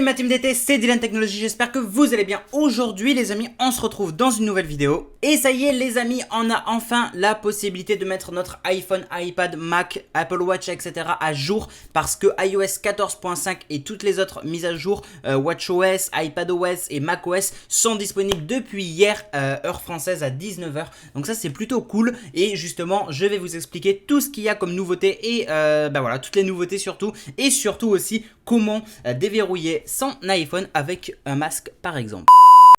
Salut ma team d'été, c'est Dylan Technologies, j'espère que vous allez bien. Aujourd'hui les amis, on se retrouve dans une nouvelle vidéo. Et ça y est les amis, on a enfin la possibilité de mettre notre iPhone, iPad, Mac, Apple Watch, etc. à jour. Parce que iOS 14.5 et toutes les autres mises à jour, WatchOS, iPadOS et macOS sont disponibles depuis hier, heure française à 19 h. Donc ça c'est plutôt cool. Et justement, je vais vous expliquer tout ce qu'il y a comme nouveauté et voilà, toutes les nouveautés surtout. Et surtout aussi comment déverrouiller son iPhone avec un masque par exemple.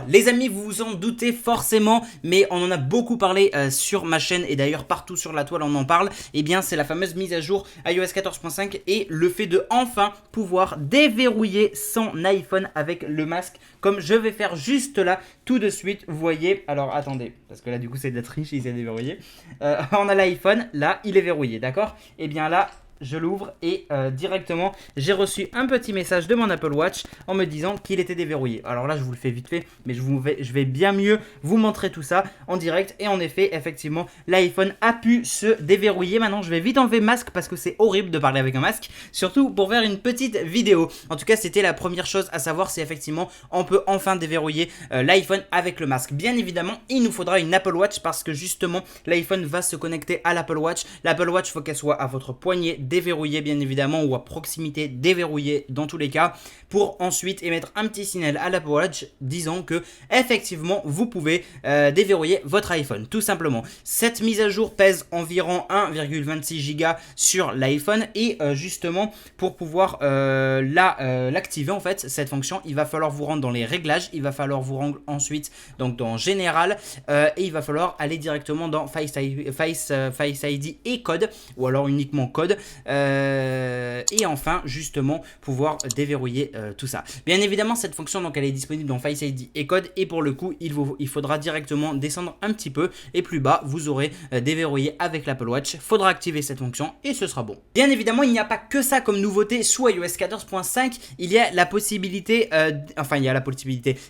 Les amis, vous vous en doutez forcément, mais on en a beaucoup parlé sur ma chaîne et d'ailleurs partout sur la toile on en parle. Et bien c'est la fameuse mise à jour iOS 14.5 et le fait de enfin pouvoir déverrouiller son iPhone avec le masque comme je vais faire juste là tout de suite. Vous voyez, alors attendez, parce que là du coup c'est d'être riche, il s'est déverrouillé. On a l'iPhone, là il est verrouillé, d'accord? Et bien là je l'ouvre et directement j'ai reçu un petit message de mon Apple Watch en me disant qu'il était déverrouillé. Alors là je vous le fais vite fait, mais je vais bien mieux vous montrer tout ça en direct. Et en effet effectivement l'iPhone a pu se déverrouiller. Maintenant je vais vite enlever le masque parce que c'est horrible de parler avec un masque, surtout pour faire une petite vidéo. En tout cas c'était la première chose à savoir, c'est effectivement on peut enfin déverrouiller l'iPhone avec le masque. Bien évidemment il nous faudra une Apple Watch parce que justement l'iPhone va se connecter à l'Apple Watch. L'Apple Watch faut qu'elle soit à votre poignet déverrouillé bien évidemment ou à proximité déverrouillé dans tous les cas pour ensuite émettre un petit signal à l'Apple Watch disant que effectivement vous pouvez déverrouiller votre iPhone tout simplement. Cette mise à jour pèse environ 1,26 Go sur l'iPhone et justement pour pouvoir l'activer en fait cette fonction il va falloir vous rendre dans les réglages, il va falloir vous rendre ensuite donc dans général et il va falloir aller directement dans Face ID et code ou alors uniquement code. Et enfin justement pouvoir déverrouiller tout ça. Bien évidemment cette fonction donc elle est disponible dans Face ID et code et pour le coup il faudra directement descendre un petit peu et plus bas vous aurez déverrouillé avec l'Apple Watch. Faudra activer cette fonction et ce sera bon. Bien évidemment il n'y a pas que ça comme nouveauté sous iOS 14.5, il y a la possibilité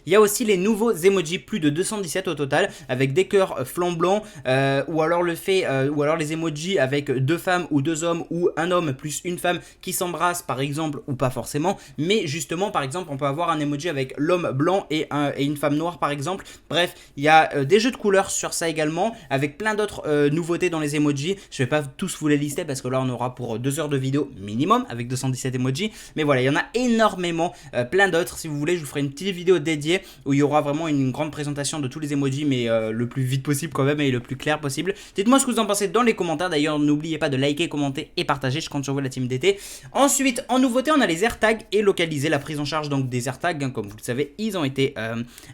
il y a aussi les nouveaux emojis, plus de 217 au total avec des cœurs flambants ou alors les emojis avec deux femmes ou deux hommes ou un homme plus une femme qui s'embrassent par exemple ou pas forcément, mais justement par exemple on peut avoir un emoji avec l'homme blanc et une femme noire par exemple. Bref il y a des jeux de couleurs sur ça également avec plein d'autres nouveautés dans les emojis. Je vais pas tous vous les lister parce que là on aura pour 2 heures de vidéo minimum avec 217 emojis, mais voilà il y en a énormément, plein d'autres. Si vous voulez je vous ferai une petite vidéo dédiée où il y aura vraiment une grande présentation de tous les emojis mais le plus vite possible quand même et le plus clair possible. Dites-moi ce que vous en pensez dans les commentaires, d'ailleurs n'oubliez pas de liker, commenter et partager, je compte sur vous la team d'été. Ensuite en nouveauté on a les AirTags et localiser la prise en charge donc des AirTags, hein, comme vous le savez ils ont été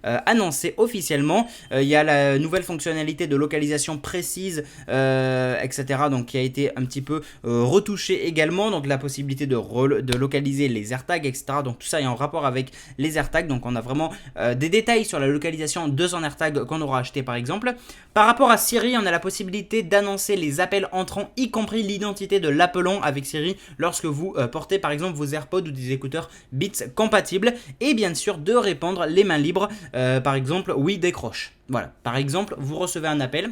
annoncés officiellement. Il y a la nouvelle fonctionnalité de localisation précise etc. donc qui a été un petit peu retouchée également, donc la possibilité de localiser les AirTags etc. donc tout ça est en rapport avec les AirTags, donc on a vraiment des détails sur la localisation de son AirTag qu'on aura acheté par exemple. Par rapport à Siri on a la possibilité d'annoncer les appels entrants y compris l'identité de l'appelant avec Siri lorsque vous portez par exemple vos AirPods ou des écouteurs Beats compatibles, et bien sûr de répondre les mains libres, par exemple oui décroche. Voilà, par exemple vous recevez un appel.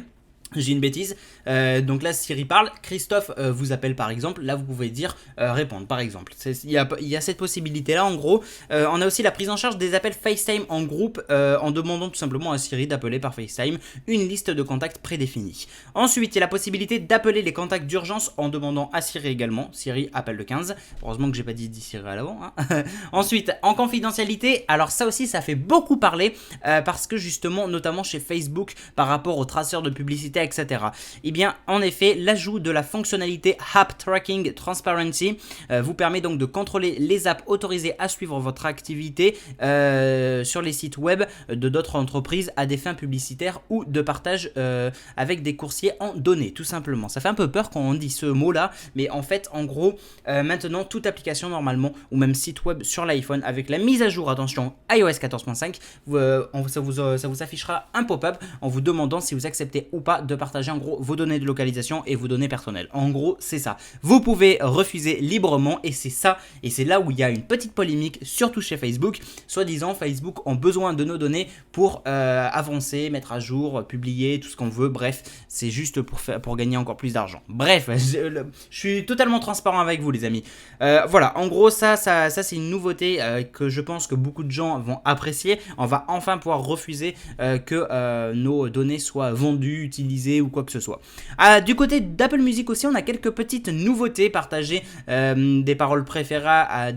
J'ai une bêtise, donc là Siri parle, Christophe vous appelle par exemple, là vous pouvez dire répondre par exemple. Il y a cette possibilité là en gros. On a aussi la prise en charge des appels FaceTime en groupe en demandant tout simplement à Siri d'appeler par FaceTime une liste de contacts prédéfinis. Ensuite il y a la possibilité d'appeler les contacts d'urgence en demandant à Siri également, Siri appelle le 15, heureusement que j'ai pas dit Siri à l'avant hein. Ensuite en confidentialité, alors ça aussi ça fait beaucoup parler parce que justement notamment chez Facebook par rapport aux traceurs de publicité etc. Et bien en effet l'ajout de la fonctionnalité App Tracking Transparency vous permet donc de contrôler les apps autorisées à suivre votre activité sur les sites web de d'autres entreprises à des fins publicitaires ou de partage avec des coursiers en données tout simplement. Ça fait un peu peur quand on dit ce mot là, mais en fait en gros maintenant toute application normalement ou même site web sur l'iPhone avec la mise à jour, attention iOS 14.5 ça vous affichera un pop-up en vous demandant si vous acceptez ou pas de partager en gros vos données de localisation et vos données personnelles. En gros, c'est ça. Vous pouvez refuser librement et c'est ça, et c'est là où il y a une petite polémique, surtout chez Facebook. Soi-disant, Facebook ont besoin de nos données pour avancer, mettre à jour, publier, tout ce qu'on veut. Bref, c'est juste pour gagner encore plus d'argent. Bref, je suis totalement transparent avec vous les amis. Voilà, en gros ça c'est une nouveauté que je pense que beaucoup de gens vont apprécier. On va enfin pouvoir refuser que nos données soient vendues, utilisées ou quoi que ce soit. Du côté d'Apple Music aussi, on a quelques petites nouveautés partagées, des paroles préférées à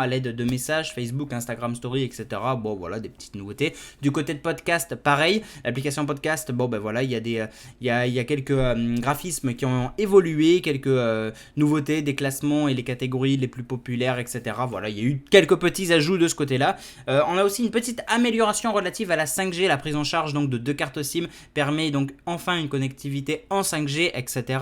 l'aide de messages, Facebook, Instagram Story, etc. Bon voilà, des petites nouveautés. Du côté de podcast, pareil, l'application podcast, bon ben voilà, il y a quelques graphismes qui ont évolué, quelques nouveautés, des classements et les catégories les plus populaires, etc. Voilà, il y a eu quelques petits ajouts de ce côté-là. On a aussi une petite amélioration relative à la 5G, la prise en charge donc de 2 cartes SIM permet donc enfin une connectivité en 5G, etc.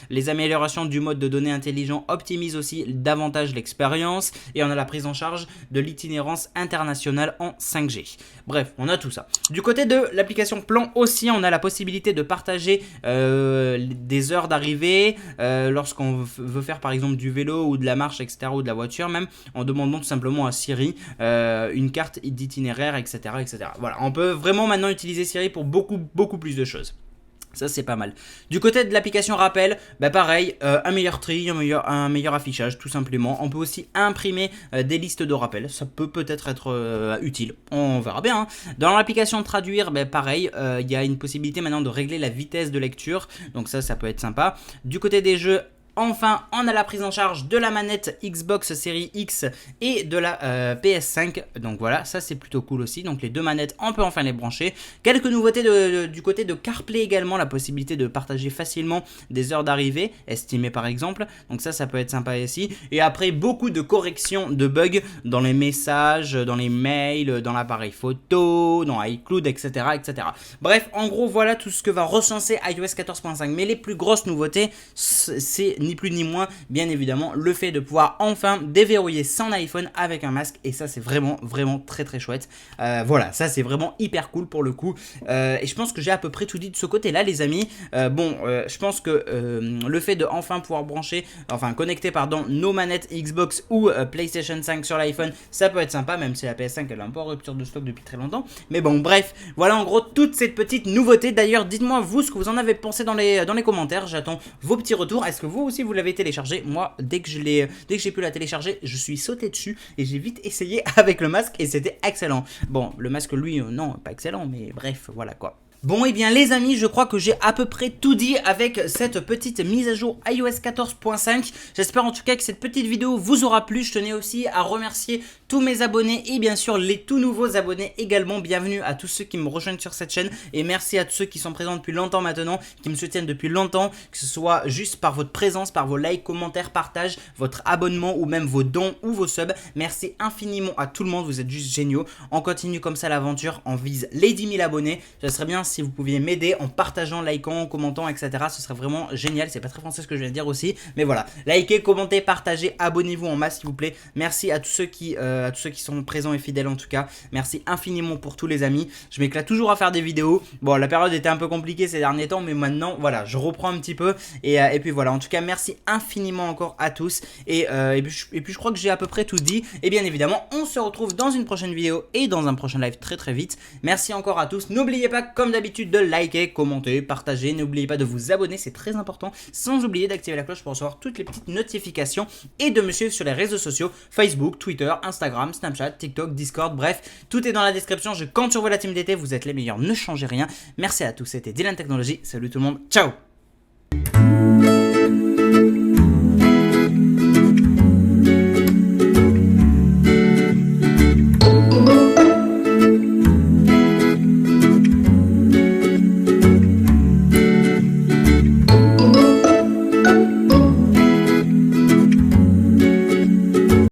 Les améliorations du mode de données intelligent optimisent aussi davantage l'expérience et on a la prise en charge de l'itinérance internationale en 5G. Bref, on a tout ça. Du côté de l'application Plan aussi, on a la possibilité de partager des heures d'arrivée lorsqu'on veut faire par exemple du vélo ou de la marche, etc. ou de la voiture même, en demandant tout simplement à Siri une carte d'itinéraire, etc., etc. Voilà, on peut vraiment maintenant utiliser Siri pour beaucoup plus de choses. Ça c'est pas mal. Du côté de l'application rappel, bah pareil, un meilleur tri, un meilleur affichage tout simplement. On peut aussi imprimer des listes de rappels, ça peut peut-être être utile, on verra bien. Hein. Dans l'application traduire, bah pareil, il y a une possibilité maintenant de régler la vitesse de lecture, donc ça peut être sympa. Du côté des jeux, enfin, on a la prise en charge de la manette Xbox Series X et de la PS5. Donc voilà, ça c'est plutôt cool aussi. Donc les deux manettes, on peut enfin les brancher. Quelques nouveautés du côté de CarPlay également, la possibilité de partager facilement des heures d'arrivée, estimées par exemple. Donc ça peut être sympa aussi. Et après, beaucoup de corrections de bugs dans les messages, dans les mails, dans l'appareil photo, dans iCloud, etc., etc. Bref, en gros, voilà tout ce que va recenser iOS 14.5. Mais les plus grosses nouveautés, c'est ni plus ni moins, bien évidemment, le fait de pouvoir enfin déverrouiller son iPhone avec un masque, et ça c'est vraiment très chouette. Voilà, ça c'est vraiment hyper cool pour le coup, et je pense que j'ai à peu près tout dit de ce côté là les amis. Je pense que le fait de enfin pouvoir connecter nos manettes Xbox ou PlayStation 5 sur l'iPhone, ça peut être sympa, même si la PS5 elle est un peu en rupture de stock depuis très longtemps, mais bon bref, voilà en gros toute cette petite nouveauté. D'ailleurs dites-moi vous ce que vous en avez pensé dans les commentaires, j'attends vos petits retours. Est-ce que vous aussi vous l'avez téléchargé? Moi dès que j'ai pu la télécharger, je suis sauté dessus et j'ai vite essayé avec le masque et c'était excellent. Bon, le masque lui non, pas excellent, mais bref, voilà quoi. Bon et bien les amis, je crois que j'ai à peu près tout dit avec cette petite mise à jour iOS 14.5. J'espère en tout cas que cette petite vidéo vous aura plu. Je tenais aussi à remercier tous mes abonnés et bien sûr les tout nouveaux abonnés également. Bienvenue à tous ceux qui me rejoignent sur cette chaîne et merci à tous ceux qui sont présents depuis longtemps maintenant, qui me soutiennent depuis longtemps, que ce soit juste par votre présence, par vos likes, commentaires, partages, votre abonnement ou même vos dons ou vos subs. Merci infiniment à tout le monde, vous êtes juste géniaux. On continue comme ça l'aventure, on vise les 10 000 abonnés. Ce serait bien si vous pouviez m'aider en partageant, likant, en commentant, etc. Ce serait vraiment génial. C'est pas très français ce que je viens de dire aussi, mais voilà. Likez, commentez, partagez, abonnez-vous en masse s'il vous plaît. Merci à tous ceux qui sont présents et fidèles en tout cas. Merci infiniment pour tous les amis. Je m'éclate toujours à faire des vidéos. Bon, la période était un peu compliquée ces derniers temps, mais maintenant, voilà, je reprends un petit peu. Et puis voilà, en tout cas, merci infiniment encore à tous. Et puis je crois que j'ai à peu près tout dit. Et bien évidemment, on se retrouve dans une prochaine vidéo et dans un prochain live très vite. Merci encore à tous. N'oubliez pas, comme d'habitude, de liker, commenter, partager. N'oubliez pas de vous abonner, c'est très important. Sans oublier d'activer la cloche pour recevoir toutes les petites notifications et de me suivre sur les réseaux sociaux Facebook, Twitter, Instagram, Snapchat, TikTok, Discord. Bref, tout est dans la description. Je compte sur vous la team d'été. Vous êtes les meilleurs, ne changez rien. Merci à tous, c'était Dylan Technologies. Salut tout le monde, ciao.